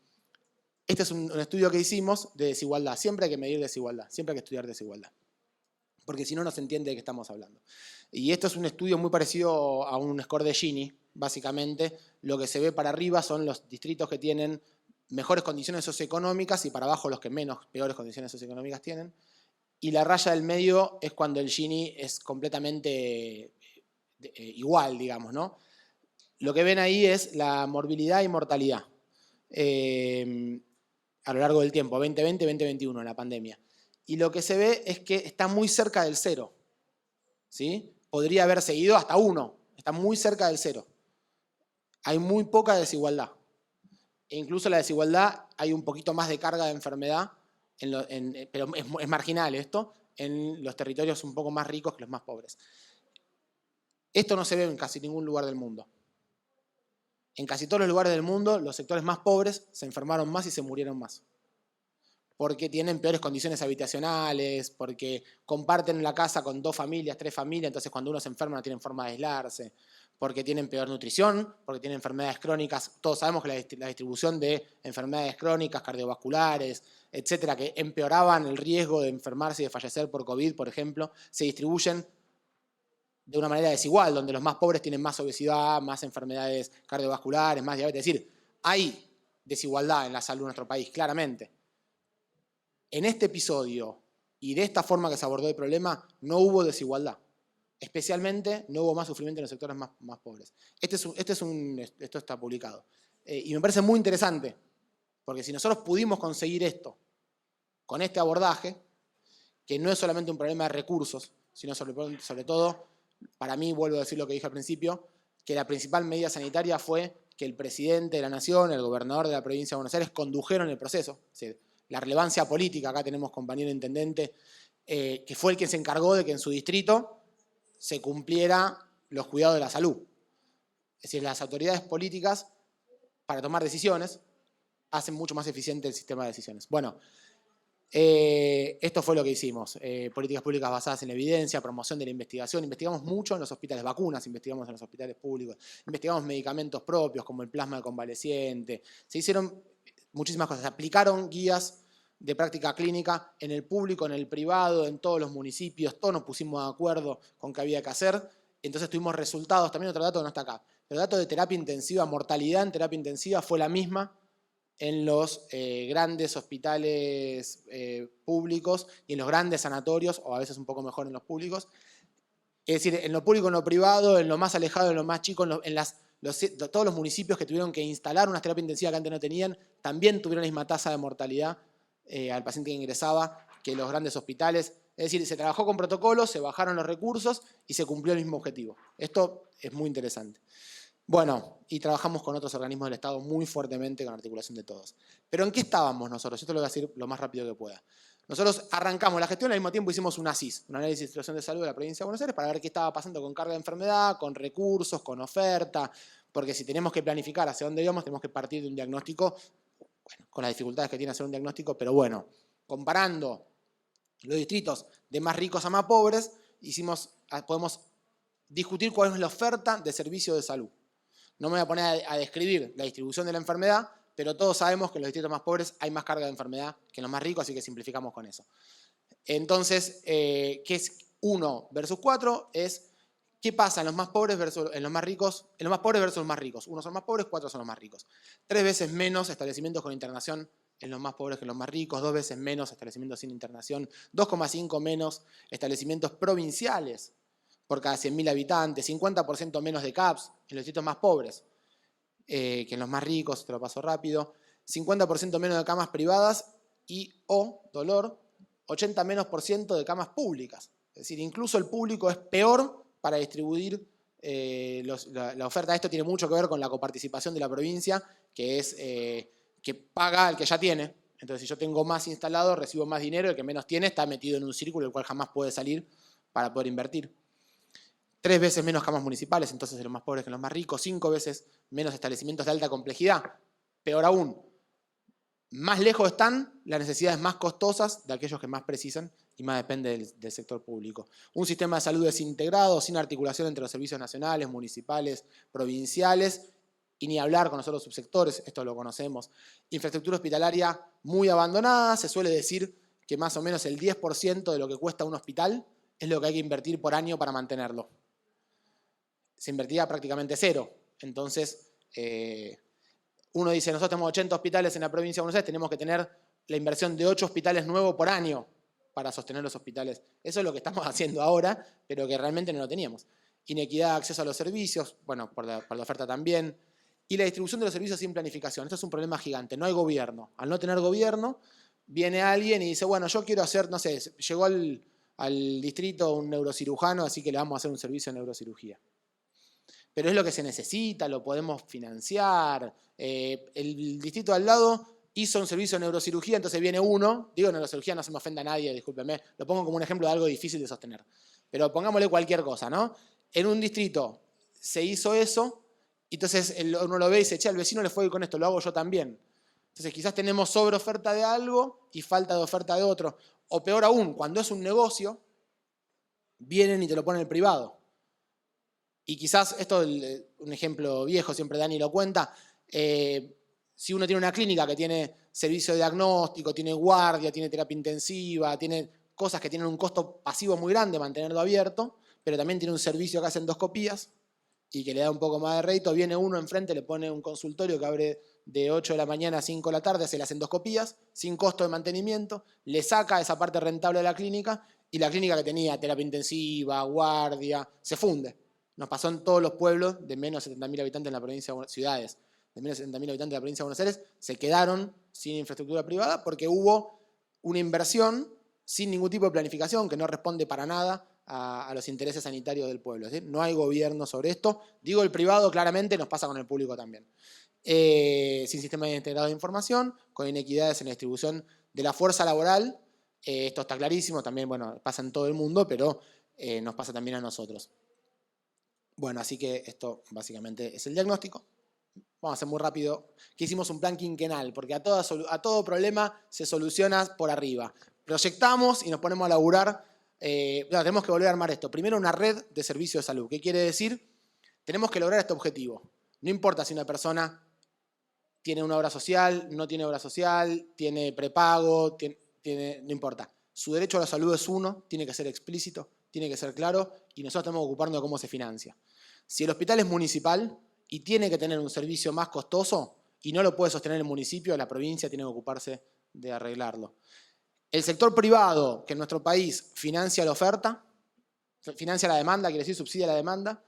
es un estudio que hicimos de desigualdad. Siempre hay que medir desigualdad, siempre hay que estudiar desigualdad. Porque si no, no se entiende de qué estamos hablando. Y esto es un estudio muy parecido a un score de Gini, básicamente. Lo que se ve para arriba son los distritos que tienen mejores condiciones socioeconómicas y para abajo los que peores condiciones socioeconómicas tienen. Y la raya del medio es cuando el Gini es completamente igual, digamos, ¿no? Lo que ven ahí es la morbilidad y mortalidad a lo largo del tiempo, 2020, 2021, en la pandemia. Y lo que se ve es que está muy cerca del 0. ¿Sí? Podría haber seguido hasta 1. Está muy cerca del 0. Hay muy poca desigualdad. E incluso la desigualdad, hay un poquito más de carga de enfermedad, pero es marginal esto, en los territorios un poco más ricos que los más pobres. Esto no se ve en casi ningún lugar del mundo. En casi todos los lugares del mundo, los sectores más pobres se enfermaron más y se murieron más. Porque tienen peores condiciones habitacionales, porque comparten la casa con 2 familias, 3 familias, entonces cuando uno se enferma no tienen forma de aislarse, porque tienen peor nutrición, porque tienen enfermedades crónicas. Todos sabemos que la distribución de enfermedades crónicas, cardiovasculares, etcétera, que empeoraban el riesgo de enfermarse y de fallecer por COVID, por ejemplo, se distribuyen de una manera desigual, donde los más pobres tienen más obesidad, más enfermedades cardiovasculares, más diabetes. Es decir, hay desigualdad en la salud de nuestro país, claramente. En este episodio y de esta forma que se abordó el problema, no hubo desigualdad. Especialmente no hubo más sufrimiento en los sectores más pobres. Esto está publicado. Y me parece muy interesante, porque si nosotros pudimos conseguir esto con este abordaje, que no es solamente un problema de recursos, sino sobre todo, para mí, vuelvo a decir lo que dije al principio, que la principal medida sanitaria fue que el presidente de la Nación, el gobernador de la provincia de Buenos Aires, condujeron el proceso. Es decir, la relevancia política, acá tenemos compañero intendente, que fue el que se encargó de que en su distrito se cumpliera los cuidados de la salud. Es decir, las autoridades políticas, para tomar decisiones, hacen mucho más eficiente el sistema de decisiones. Bueno, esto fue lo que hicimos. Políticas públicas basadas en la evidencia, promoción de la investigación. Investigamos mucho en los hospitales, vacunas investigamos en los hospitales públicos. Investigamos medicamentos propios como el plasma de convaleciente. Se hicieron muchísimas cosas. Se aplicaron guías de práctica clínica en el público, en el privado, en todos los municipios. Todos nos pusimos de acuerdo con qué había que hacer. Entonces tuvimos resultados. También otro dato que no está acá. El dato de terapia intensiva, mortalidad en terapia intensiva fue la misma en los grandes hospitales públicos y en los grandes sanatorios, o a veces un poco mejor en los públicos. Es decir, en lo público, en lo privado, en lo más alejado, en lo más chico, todos los municipios que tuvieron que instalar una terapia intensiva que antes no tenían, también tuvieron la misma tasa de mortalidad al paciente que ingresaba que los grandes hospitales. Es decir, se trabajó con protocolos, se bajaron los recursos y se cumplió el mismo objetivo. Esto es muy interesante. Bueno, y trabajamos con otros organismos del Estado muy fuertemente con articulación de todos. Pero ¿en qué estábamos nosotros? Esto lo voy a decir lo más rápido que pueda. Nosotros arrancamos la gestión, al mismo tiempo hicimos un ASIS, un análisis de situación de salud de la provincia de Buenos Aires, para ver qué estaba pasando con carga de enfermedad, con recursos, con oferta, porque si tenemos que planificar hacia dónde íbamos, tenemos que partir de un diagnóstico, bueno, con las dificultades que tiene hacer un diagnóstico, pero bueno, comparando los distritos de más ricos a más pobres, podemos discutir cuál es la oferta de servicio de salud. No me voy a poner a describir la distribución de la enfermedad, pero todos sabemos que en los distritos más pobres hay más carga de enfermedad que en los más ricos, así que simplificamos con eso. Entonces, ¿qué es 1 versus 4? Es ¿qué pasa en los más pobres versus en los más ricos? En los más pobres versus los más ricos. 1 son más pobres, 4 son los más ricos. 3 veces menos establecimientos con internación en los más pobres que en los más ricos, 2 veces menos establecimientos sin internación, 2,5 menos establecimientos provinciales por cada 100.000 habitantes, 50% menos de CAPS en los distritos más pobres que en los más ricos, te lo paso rápido, 50% menos de camas privadas y, dolor, 80% menos de camas públicas. Es decir, incluso el público es peor para distribuir la oferta. Esto tiene mucho que ver con la coparticipación de la provincia, que es que paga el que ya tiene. Entonces, si yo tengo más instalado, recibo más dinero, el que menos tiene está metido en un círculo del cual jamás puede salir para poder invertir. 3 veces menos camas municipales, entonces en los más pobres que en los más ricos, 5 veces menos establecimientos de alta complejidad. Peor aún, más lejos están las necesidades más costosas de aquellos que más precisan y más depende del sector público. Un sistema de salud desintegrado, sin articulación entre los servicios nacionales, municipales, provinciales, y ni hablar con los otros subsectores, esto lo conocemos. Infraestructura hospitalaria muy abandonada, se suele decir que más o menos el 10% de lo que cuesta un hospital es lo que hay que invertir por año para mantenerlo. Se invertía prácticamente 0. Entonces, uno dice, nosotros tenemos 80 hospitales en la provincia de Buenos Aires, tenemos que tener la inversión de 8 hospitales nuevos por año para sostener los hospitales. Eso es lo que estamos haciendo ahora, pero que realmente no lo teníamos. Inequidad de acceso a los servicios, bueno, por la oferta también. Y la distribución de los servicios sin planificación. Esto es un problema gigante, no hay gobierno. Al no tener gobierno, viene alguien y dice, bueno, yo quiero hacer, no sé, llegó al distrito un neurocirujano, así que le vamos a hacer un servicio de neurocirugía. pero es lo que se necesita, lo podemos financiar. El distrito al lado hizo un servicio de neurocirugía, entonces viene uno, digo neurocirugía, no se me ofenda a nadie, discúlpenme, lo pongo como un ejemplo de algo difícil de sostener, pero pongámosle cualquier cosa, ¿no? En un distrito se hizo eso, y entonces uno lo ve y dice, che, al vecino le fue bien con esto, lo hago yo también. Entonces quizás tenemos sobreoferta de algo y falta de oferta de otro. O peor aún, cuando es un negocio, vienen y te lo ponen en el privado. Y quizás, esto es un ejemplo viejo, siempre Dani lo cuenta, si uno tiene una clínica que tiene servicio de diagnóstico, tiene guardia, tiene terapia intensiva, tiene cosas que tienen un costo pasivo muy grande mantenerlo abierto, pero también tiene un servicio que hace endoscopías y que le da un poco más de rédito, viene uno enfrente, le pone un consultorio que abre de 8 de la mañana a 5 de la tarde, hace las endoscopías, sin costo de mantenimiento, le saca esa parte rentable de la clínica y la clínica que tenía terapia intensiva, guardia, se funde. Nos pasó en todos los pueblos de menos de 70.000 habitantes en la provincia de ciudades, de menos de 70.000 habitantes de la provincia de Buenos Aires, se quedaron sin infraestructura privada porque hubo una inversión sin ningún tipo de planificación que no responde para nada a los intereses sanitarios del pueblo. ¿Sí? No hay gobierno sobre esto. Digo el privado, claramente nos pasa con el público también. Sin sistema integrado de información, con inequidades en la distribución de la fuerza laboral. Esto está clarísimo, también bueno, pasa en todo el mundo, pero nos pasa también a nosotros. Bueno, así que esto básicamente es el diagnóstico. Vamos a hacer muy rápido, que hicimos un plan quinquenal, porque a todo problema se soluciona por arriba. Proyectamos y nos ponemos a laburar. Tenemos que volver a armar esto. Primero, una red de servicios de salud. ¿Qué quiere decir? Tenemos que lograr este objetivo. No importa si una persona tiene una obra social, no tiene obra social, tiene prepago, no importa. Su derecho a la salud es uno, tiene que ser explícito, tiene que ser claro, y nosotros estamos ocupando de cómo se financia. Si el hospital es municipal y tiene que tener un servicio más costoso y no lo puede sostener el municipio, la provincia tiene que ocuparse de arreglarlo. El sector privado, que en nuestro país financia la oferta, financia la demanda, quiere decir subsidia la demanda,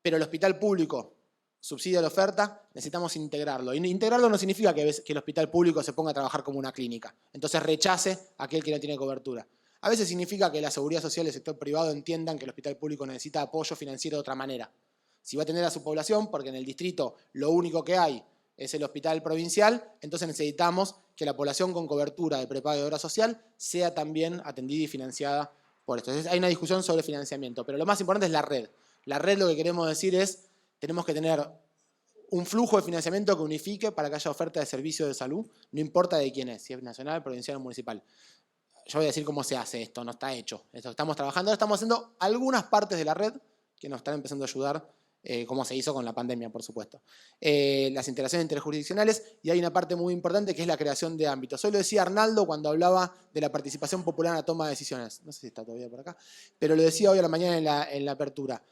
pero el hospital público subsidia la oferta, necesitamos integrarlo. Y integrarlo no significa que el hospital público se ponga a trabajar como una clínica, entonces rechace a aquel que no tiene cobertura. A veces significa que la seguridad social y el sector privado entiendan que el hospital público necesita apoyo financiero de otra manera. Si va a tener a su población, porque en el distrito lo único que hay es el hospital provincial, entonces necesitamos que la población con cobertura de prepago de obra social sea también atendida y financiada por esto. Entonces hay una discusión sobre financiamiento, pero lo más importante es la red. La red, lo que queremos decir es, tenemos que tener un flujo de financiamiento que unifique para que haya oferta de servicios de salud, no importa de quién es, si es nacional, provincial o municipal. Yo voy a decir cómo se hace esto, no está hecho. Esto estamos trabajando, ahora estamos haciendo algunas partes de la red que nos están empezando a ayudar, como se hizo con la pandemia, por supuesto. Las integraciones interjurisdiccionales, y hay una parte muy importante que es la creación de ámbitos. Hoy lo decía Arnaldo cuando hablaba de la participación popular en la toma de decisiones. No sé si está todavía por acá, pero lo decía hoy a la mañana en la apertura.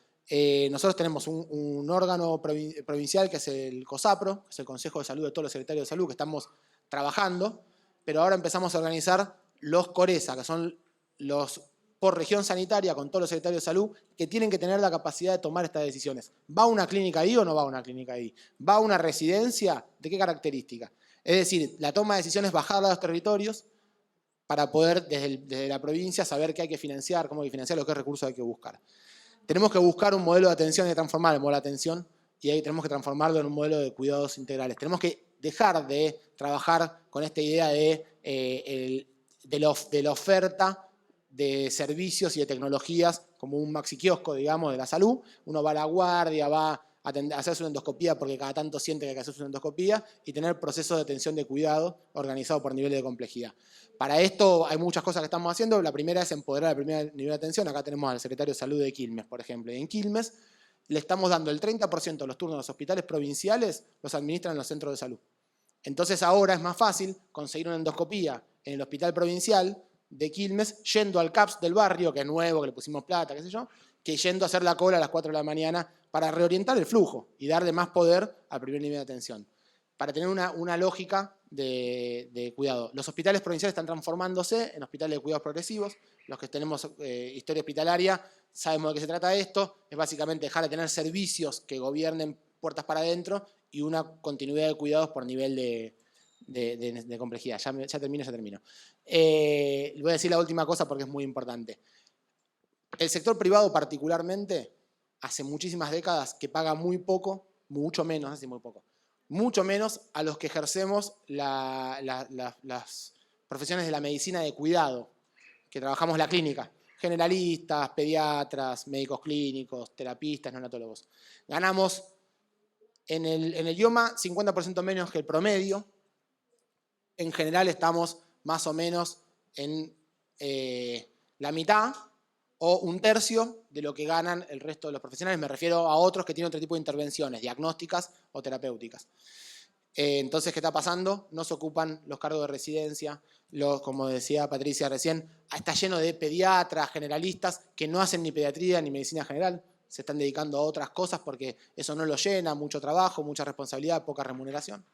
Nosotros tenemos un órgano provincial que es el COSAPRO, que es el Consejo de Salud de todos los secretarios de salud, que estamos trabajando, pero ahora empezamos a organizar los CORESA, que son los por región sanitaria con todos los secretarios de salud, que tienen que tener la capacidad de tomar estas decisiones. ¿Va una clínica ahí o no va una clínica ahí? ¿Va a una residencia? ¿De qué característica? Es decir, la toma de decisiones bajarla a los territorios para poder desde la provincia saber qué hay que financiar, cómo hay que financiar, qué recursos hay que buscar. Tenemos que buscar un modelo de atención y transformar el modelo de atención y ahí tenemos que transformarlo en un modelo de cuidados integrales. Tenemos que dejar de trabajar con esta idea de la oferta de servicios y de tecnologías como un maxi kiosco, digamos, de la salud. Uno va a la guardia, va a hacerse una endoscopía porque cada tanto siente que hay que hacerse una endoscopía y tener procesos de atención de cuidado organizados por niveles de complejidad. Para esto hay muchas cosas que estamos haciendo. La primera es empoderar al primer nivel de atención. Acá tenemos al secretario de Salud de Quilmes, por ejemplo. Y en Quilmes le estamos dando el 30% de los turnos de los hospitales provinciales, los administran los centros de salud. Entonces ahora es más fácil conseguir una endoscopía en el hospital provincial de Quilmes, yendo al CAPS del barrio, que es nuevo, que le pusimos plata, qué sé yo, que yendo a hacer la cola a las 4 de la mañana para reorientar el flujo y darle más poder al primer nivel de atención, para tener una lógica de cuidado. Los hospitales provinciales están transformándose en hospitales de cuidados progresivos. Los que tenemos historia hospitalaria sabemos de qué se trata esto. Es básicamente dejar de tener servicios que gobiernen puertas para adentro y una continuidad de cuidados por nivel de complejidad. Ya termino. Voy a decir la última cosa porque es muy importante. El sector privado particularmente hace muchísimas décadas que paga muy poco, mucho menos, así muy poco, mucho menos a los que ejercemos las profesiones de la medicina de cuidado, que trabajamos la clínica. Generalistas, pediatras, médicos clínicos, terapistas, neonatólogos. Ganamos en el idioma 50% menos que el promedio. En general estamos más o menos en la mitad o un tercio de lo que ganan el resto de los profesionales. Me refiero a otros que tienen otro tipo de intervenciones, diagnósticas o terapéuticas. Entonces, ¿qué está pasando? No se ocupan los cargos de residencia, como decía Patricia recién, está lleno de pediatras, generalistas, que no hacen ni pediatría ni medicina general, se están dedicando a otras cosas porque eso no lo llena, mucho trabajo, mucha responsabilidad, poca remuneración.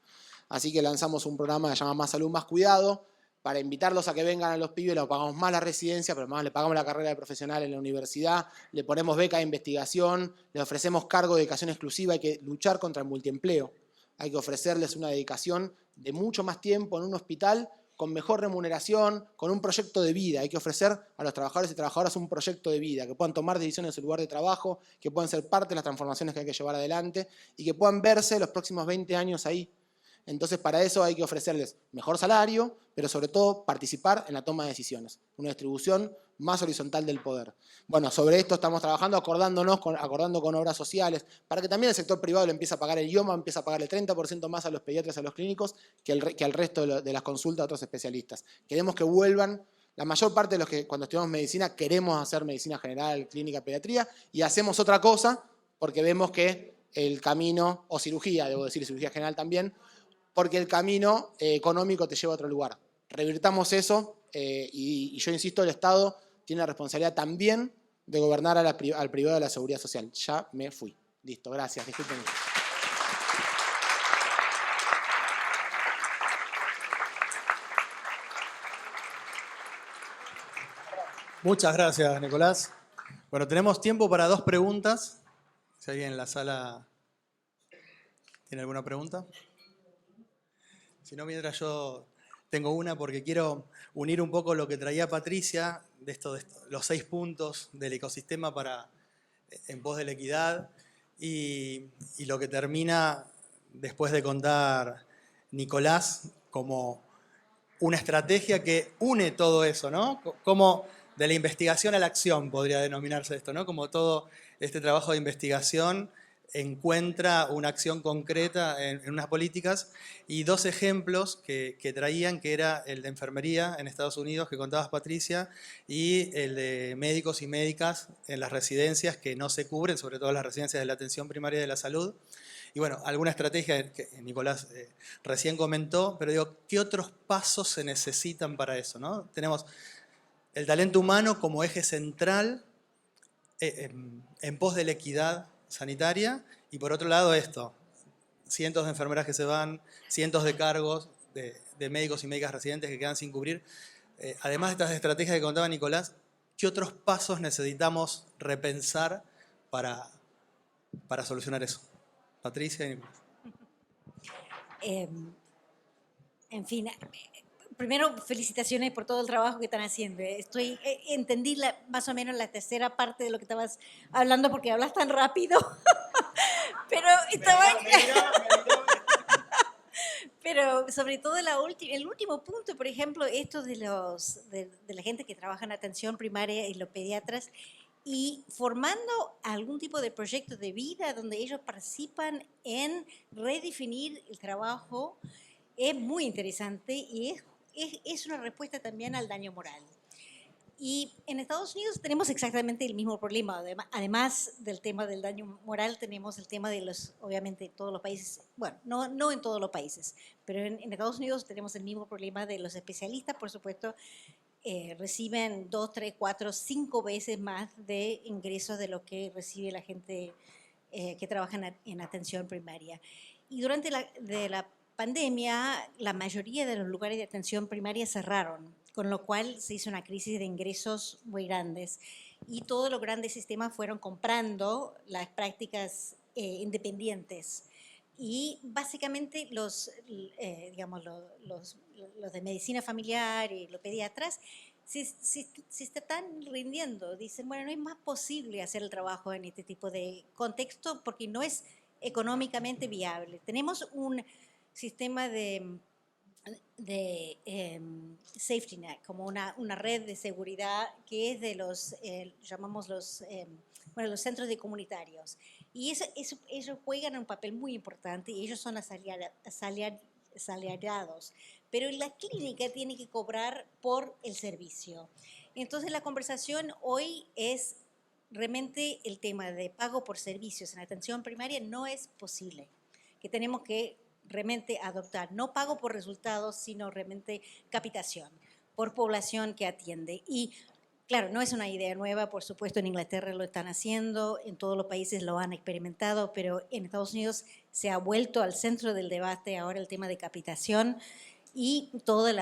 Así que lanzamos un programa que se llama Más Salud, Más Cuidado, para invitarlos a que vengan a los pibes, le pagamos más la residencia, pero además le pagamos la carrera de profesional en la universidad, le ponemos beca de investigación, le ofrecemos cargo de dedicación exclusiva, hay que luchar contra el multiempleo. Hay que ofrecerles una dedicación de mucho más tiempo en un hospital, con mejor remuneración, con un proyecto de vida. Hay que ofrecer a los trabajadores y trabajadoras un proyecto de vida, que puedan tomar decisiones en su lugar de trabajo, que puedan ser parte de las transformaciones que hay que llevar adelante y que puedan verse los próximos 20 años ahí. Entonces, para eso hay que ofrecerles mejor salario, pero sobre todo participar en la toma de decisiones. Una distribución más horizontal del poder. Bueno, sobre esto estamos trabajando, acordando con obras sociales, para que también el sector privado le empiece a pagar el IOMA, empiece a pagarle 30% más a los pediatras y a los clínicos que al resto de las consultas a otros especialistas. Queremos que vuelvan. La mayor parte de los que cuando estudiamos medicina queremos hacer medicina general, clínica, pediatría, y hacemos otra cosa porque vemos que el camino, o cirugía, debo decir, cirugía general también, porque el camino económico te lleva a otro lugar. Revirtamos eso y yo insisto, el Estado tiene la responsabilidad también de gobernar al privado de la seguridad social. Ya me fui. Listo, gracias. Disculpen. Muchas gracias, Nicolás. Bueno, tenemos tiempo para 2 preguntas. Si alguien en la sala tiene alguna pregunta. Si no, mientras yo tengo una, porque quiero unir un poco lo que traía Patricia, de los 6 puntos del ecosistema en pos de la equidad, y lo que termina después de contar Nicolás como una estrategia que une todo eso, ¿no? Como de la investigación a la acción podría denominarse esto, ¿no? Como todo este trabajo de investigación encuentra una acción concreta en unas políticas, y 2 ejemplos que traían, que era el de enfermería en Estados Unidos, que contabas, Patricia, y el de médicos y médicas en las residencias que no se cubren, sobre todo las residencias de la atención primaria de la salud. Y bueno, alguna estrategia que Nicolás recién comentó, pero digo, ¿qué otros pasos se necesitan para eso, ¿no? Tenemos el talento humano como eje central en pos de la equidad sanitaria, y por otro lado esto, cientos de enfermeras que se van, cientos de cargos de médicos y médicas residentes que quedan sin cubrir. Además de estas estrategias que contaba Nicolás, ¿qué otros pasos necesitamos repensar para solucionar eso? Patricia y Nicolás. En fin, primero felicitaciones por todo el trabajo que están haciendo. Entendí más o menos la tercera parte de lo que estabas hablando porque hablas tan rápido. Pero estaba... Pero sobre todo el último punto, por ejemplo, esto de la gente que trabaja en atención primaria y los pediatras, y formando algún tipo de proyecto de vida donde ellos participan en redefinir el trabajo, es muy interesante y es una respuesta también al daño moral. Y en Estados Unidos tenemos exactamente el mismo problema. Además del tema del daño moral, tenemos el tema de obviamente, todos los países, bueno, no en todos los países, pero en Estados Unidos tenemos el mismo problema de los especialistas, por supuesto, reciben 2, 3, 4, 5 veces más de ingresos de lo que recibe la gente que trabaja en atención primaria. Y durante la pandemia, la mayoría de los lugares de atención primaria cerraron, con lo cual se hizo una crisis de ingresos muy grandes. Y todos los grandes sistemas fueron comprando las prácticas independientes. Y básicamente los de medicina familiar y los pediatras si se están rindiendo, dicen, bueno, no es más posible hacer el trabajo en este tipo de contexto porque no es económicamente viable. Tenemos un sistema de safety net, como una red de seguridad que es de los, llamamos los centros de comunitarios. Y ellos juegan un papel muy importante y ellos son asalariados. Pero la clínica tiene que cobrar por el servicio. Entonces la conversación hoy es realmente el tema de pago por servicios en atención primaria no es posible, que tenemos que realmente adoptar, no pago por resultados, sino realmente capitación por población que atiende. Y claro, no es una idea nueva, por supuesto en Inglaterra lo están haciendo, en todos los países lo han experimentado, pero en Estados Unidos se ha vuelto al centro del debate ahora el tema de capitación y todos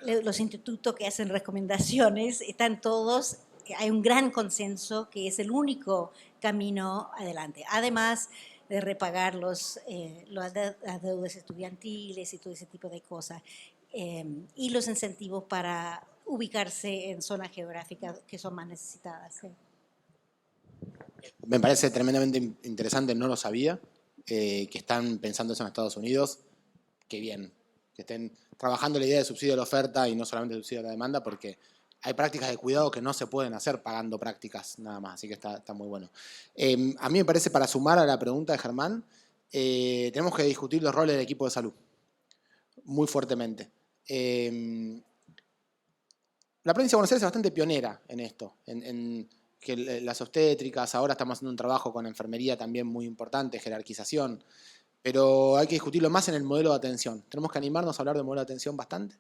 los institutos que hacen recomendaciones están todos, hay un gran consenso que es el único camino adelante. Además de repagar las deudas estudiantiles y todo ese tipo de cosas. Y los incentivos para ubicarse en zonas geográficas que son más necesitadas. ¿Sí? Me parece tremendamente interesante, no lo sabía, que están pensando eso en Estados Unidos. Qué bien, que estén trabajando la idea de subsidio de la oferta y no solamente subsidio de la demanda, porque hay prácticas de cuidado que no se pueden hacer pagando prácticas nada más, así que está muy bueno. A mí me parece, para sumar a la pregunta de Germán, tenemos que discutir los roles del equipo de salud muy fuertemente. La provincia de Buenos Aires es bastante pionera en esto, en que las obstétricas, ahora estamos haciendo un trabajo con enfermería también muy importante, jerarquización, pero hay que discutirlo más en el modelo de atención. Tenemos que animarnos a hablar del modelo de atención bastante.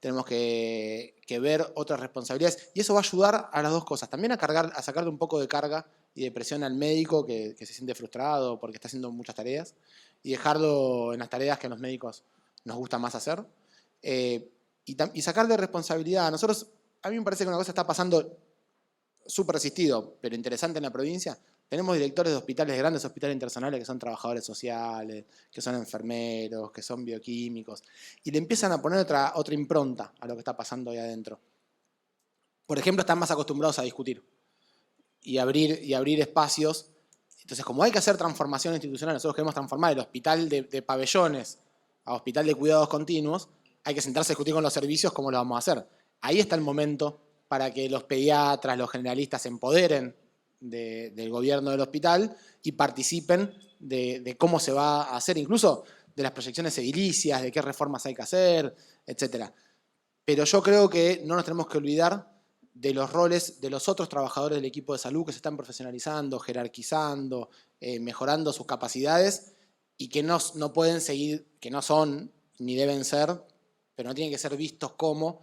Tenemos que ver otras responsabilidades y eso va a ayudar a las dos cosas. También a sacarle un poco de carga y de presión al médico que se siente frustrado porque está haciendo muchas tareas y dejarlo en las tareas que a los médicos nos gusta más hacer. Y sacarle responsabilidad. A mí me parece que una cosa está pasando súper resistido, pero interesante en la provincia. Tenemos directores de hospitales, grandes hospitales internacionales que son trabajadores sociales, que son enfermeros, que son bioquímicos, y le empiezan a poner otra impronta a lo que está pasando ahí adentro. Por ejemplo, están más acostumbrados a discutir y abrir espacios. Entonces, como hay que hacer transformación institucional, nosotros queremos transformar el hospital de pabellones a hospital de cuidados continuos, hay que sentarse a discutir con los servicios cómo lo vamos a hacer. Ahí está el momento para que los pediatras, los generalistas se empoderen del gobierno del hospital y participen de cómo se va a hacer, incluso de las proyecciones edilicias, de qué reformas hay que hacer, etc. Pero yo creo que no nos tenemos que olvidar de los roles de los otros trabajadores del equipo de salud que se están profesionalizando, jerarquizando, mejorando sus capacidades y que no pueden seguir, que no son ni deben ser, pero no tienen que ser vistos como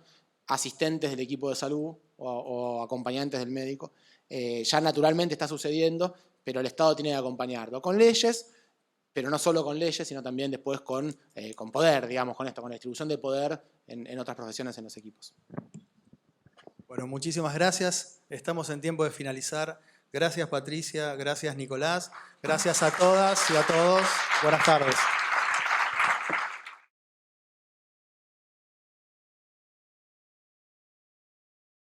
asistentes del equipo de salud o acompañantes del médico. Ya naturalmente está sucediendo, pero el Estado tiene que acompañarlo con leyes, pero no solo con leyes, sino también después con poder, digamos, con la distribución de poder en otras profesiones en los equipos. Bueno, muchísimas gracias. Estamos en tiempo de finalizar. Gracias, Patricia. Gracias, Nicolás. Gracias a todas y a todos. Buenas tardes.